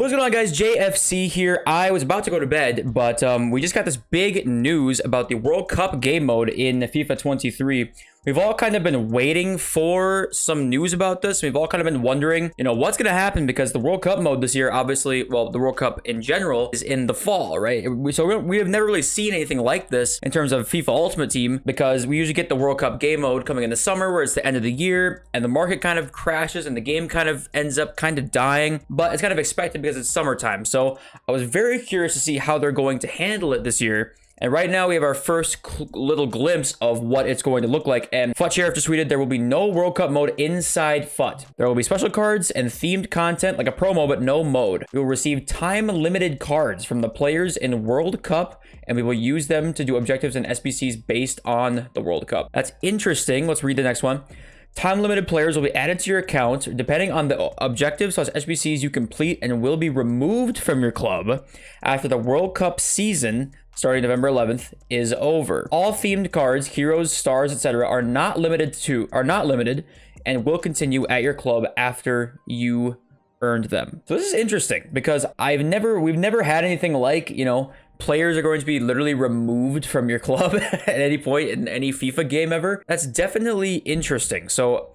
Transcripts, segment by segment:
What's going on, guys? JFC here. I was about to go to bed, but we just got this big news about the World Cup game mode in FIFA 23. We've all kind of been waiting for some news about this. We've all kind of been wondering, what's going to happen, because the World Cup mode this year, obviously, well, the World Cup in general is in the fall, right? So we have never really seen anything like this in terms of FIFA Ultimate Team, because we usually get the World Cup game mode coming in the summer where it's the end of the year and the market kind of crashes and the game kind of ends up kind of dying, but it's kind of expected because it's summertime. So I was very curious to see how they're going to handle it this year. And right now we have our first little glimpse of what it's going to look like. And FUT Sheriff just tweeted, there will be no World Cup mode inside FUT. There will be special cards and themed content like a promo, but no mode. We will receive time-limited cards from the players in World Cup, and we will use them to do objectives and SBCs based on the World Cup. That's interesting. Let's read the next one. Time-limited players will be added to your account depending on the objectives / SBCs you complete, and will be removed from your club after the World Cup season starting November 11th is over. All themed cards, heroes, stars, etc. are not limited and will continue at your club after you earned them. So this is interesting because we've never had anything like, players are going to be literally removed from your club at any point in any FIFA game ever. That's definitely interesting. So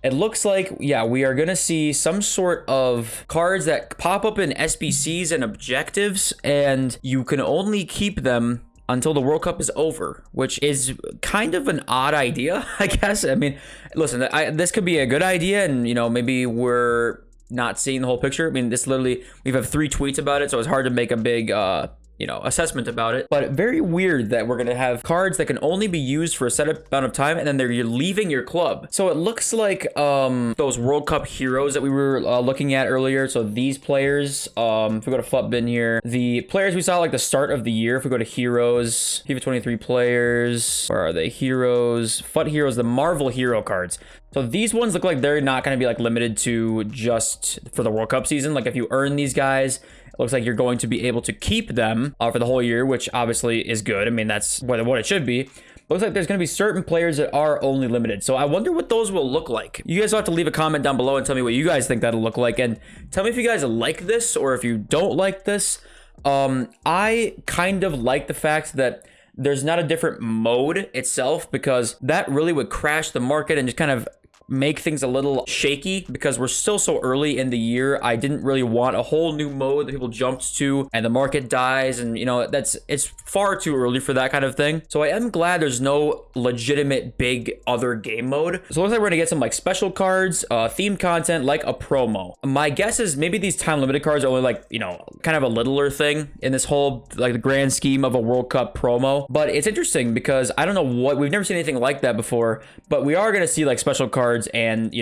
it looks like, yeah, we are going to see some sort of cards that pop up in SBCs and objectives, and you can only keep them until the World Cup is over, which is kind of an odd idea, I guess. I mean, listen, this could be a good idea, and, maybe we're not seeing the whole picture. I mean, this literally, we have 3 tweets about it, so it's hard to make a big, assessment about it. But very weird that we're going to have cards that can only be used for a set amount of time, and then you're leaving your club. So it looks like those World Cup heroes that we were looking at earlier. So these players, if we go to FUT bin here, the players we saw like the start of the year, if we go to heroes, FIFA 23 players, where are they? Heroes, FUT heroes, the Marvel hero cards. So these ones look like they're not going to be like limited to just for the World Cup season. Like if you earn these guys, it looks like you're going to be able to keep them for the whole year, which obviously is good. I mean, that's what it should be. Looks like there's going to be certain players that are only limited. So I wonder what those will look like. You guys will have to leave a comment down below and tell me what you guys think that'll look like. And tell me if you guys like this or if you don't like this. I kind of like the fact that there's not a different mode itself, because that really would crash the market and just kind of make things a little shaky, because we're still so early in the year. I didn't really want a whole new mode that people jumped to and the market dies, and it's far too early for that kind of thing. So I am glad there's no legitimate big other game mode. So it looks like we're gonna get some like special cards, themed content, like a promo. My guess is maybe these time limited cards are only like, kind of a littler thing in this whole like the grand scheme of a World Cup promo. But it's interesting because I don't know we've never seen anything like that before, but we are gonna see like special cards, and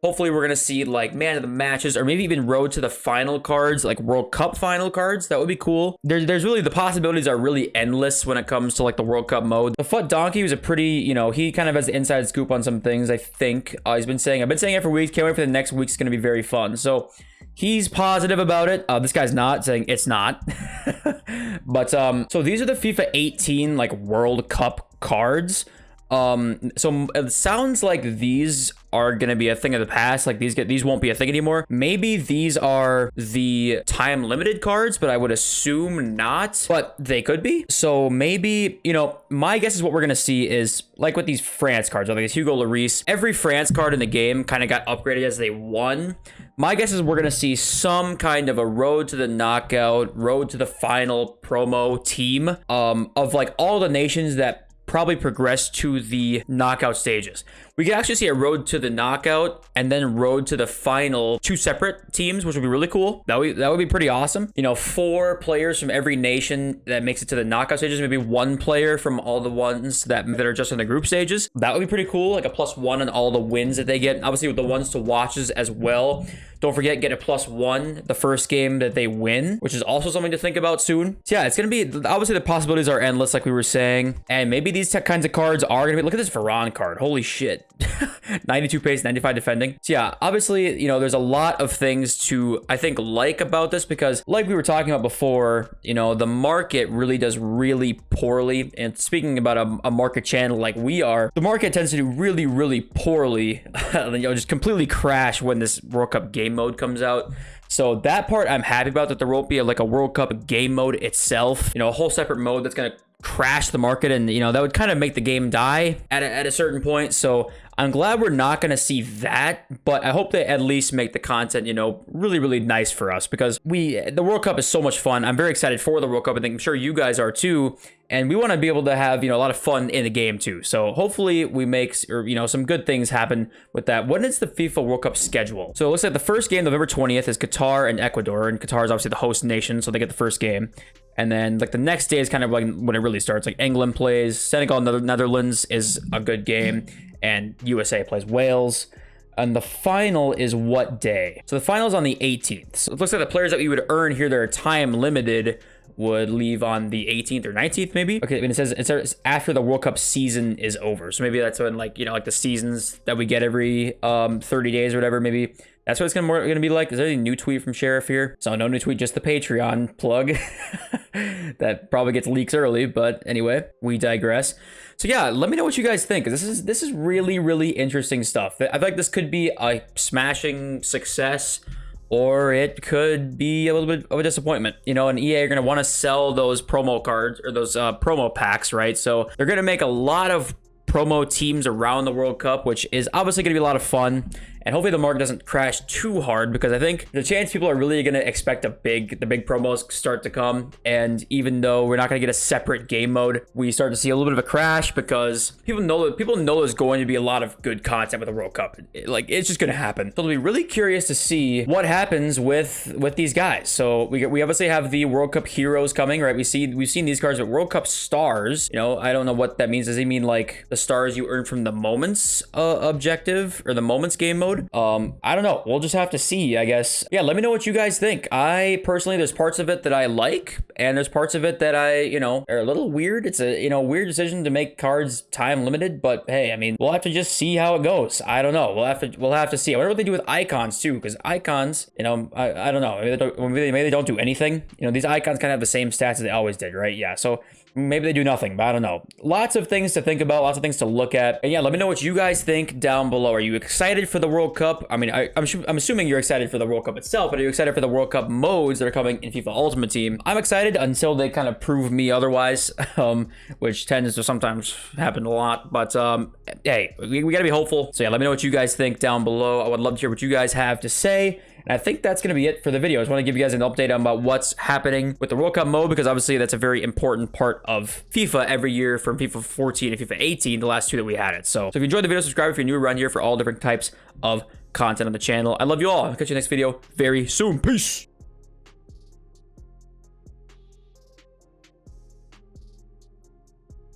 hopefully we're gonna see like man of the matches, or maybe even road to the final cards, like World Cup final cards. That would be cool. There's really, the possibilities are really endless when it comes to like the World Cup mode. The FUT Donkey was a pretty, he kind of has the inside scoop on some things, I think. I've been saying it for weeks. Can't wait for the next week. It's gonna be very fun. So he's positive about it. This guy's not, saying it's not. But so these are the FIFA 18 like World Cup cards. So it sounds like these are going to be a thing of the past. Like these won't be a thing anymore. Maybe these are the time limited cards, but I would assume not, but they could be. So maybe, my guess is what we're going to see is like with these France cards, I think it's Hugo Lloris. Every France card in the game kind of got upgraded as they won. My guess is we're going to see some kind of a road to the knockout, road to the final promo team, of like all the nations that probably progress to the knockout stages. We could actually see a road to the knockout and then road to the final, 2 separate teams, which would be really cool. That would be pretty awesome. 4 players from every nation that makes it to the knockout stages, maybe 1 player from all the ones that are just in the group stages. That would be pretty cool, like a +1 on all the wins that they get. Obviously with the ones to watches as well. Don't forget, get a +1 the first game that they win, which is also something to think about soon. So yeah, it's going to be, obviously the possibilities are endless, like we were saying. And maybe these kinds of cards are going to be, look at this Varane card. Holy shit. 92 pace, 95 defending. So yeah, obviously, there's a lot of things to, I think, like about this, because like we were talking about before, the market really does really poorly. And speaking about a market channel like we are, the market tends to do really, really poorly, just completely crash when this World Cup game mode comes out. So that part I'm happy about, that there won't be like a World Cup game mode itself, you know, a whole separate mode that's going to crash the market, and you know that would kind of make the game die at a certain point. So I'm glad we're not going to see that, but I hope they at least make the content, you know, really nice for us, because the World Cup is so much fun. I'm very excited for the World Cup. I think I'm sure you guys are too, and we want to be able to have, you know, a lot of fun in the game too. So hopefully we make, or you know, some good things happen with that. When is the FIFA World Cup schedule? So it looks like the first game, November 20th, is Qatar and Ecuador, and Qatar is obviously the host nation, so they get the first game. And then like the next day is kind of like when it really starts. Like England plays Senegal, Netherlands is a good game, and USA plays Wales. And the final is what day? So the final is on the 18th. So it looks like the players that we would earn here that are time limited would leave on the 18th or 19th, maybe. Okay, I mean, it says after the World Cup season is over. So maybe that's when, like, you know, like the seasons that we get every 30 days or whatever, maybe. That's what it's gonna be like. Is there any new tweet from Sheriff here? So no new tweet, just the Patreon plug. That probably gets leaks early, but anyway, we digress. So yeah, let me know what you guys think. This is really interesting stuff. I feel like this could be a smashing success, or it could be a little bit of a disappointment. You know, and EA are going to want to sell those promo cards, or those promo packs, right? So they're going to make a lot of promo teams around the World Cup, which is obviously going to be a lot of fun. And hopefully the market doesn't crash too hard, because I think the chance people are really going to expect the big promos start to come. And even though we're not going to get a separate game mode, we start to see a little bit of a crash, because people know there's going to be a lot of good content with the World Cup. It's just going to happen. So I'll be really curious to see what happens with these guys. So we obviously have the World Cup heroes coming, right? We've seen these cards with World Cup stars. You know, I don't know what that means. Does he mean like the stars you earn from the moments objective, or the moments game mode? I don't know. We'll just have to see, I guess. Yeah, let me know what you guys think. I personally, there's parts of it that I like, and there's parts of it that I, you know, are a little weird. It's a, you know, weird decision to make cards time limited, but hey, I mean, we'll have to just see how it goes. I don't know. We'll have to see. I wonder what they do with icons too, because icons, you know, I don't know. Maybe they don't do anything. You know, these icons kind of have the same stats as they always did, right? Yeah. So maybe they do nothing, but I don't know. Lots of things to think about, lots of things to look at. And yeah, let me know what you guys think down below. Are you excited for the World Cup? I mean, I'm assuming you're excited for the World Cup itself, but are you excited for the World Cup modes that are coming in FIFA Ultimate Team? I'm excited until they kind of prove me otherwise, which tends to sometimes happen a lot. But hey, we gotta be hopeful. So yeah, let me know what you guys think down below. I would love to hear what you guys have to say. And I think that's going to be it for the video. I just want to give you guys an update about what's happening with the World Cup mode, because obviously that's a very important part of FIFA every year, from FIFA 14 to FIFA 18, the last two that we had it. So if you enjoyed the video, subscribe if you're new around here for all different types of content on the channel. I love you all. I'll catch you next video very soon. Peace.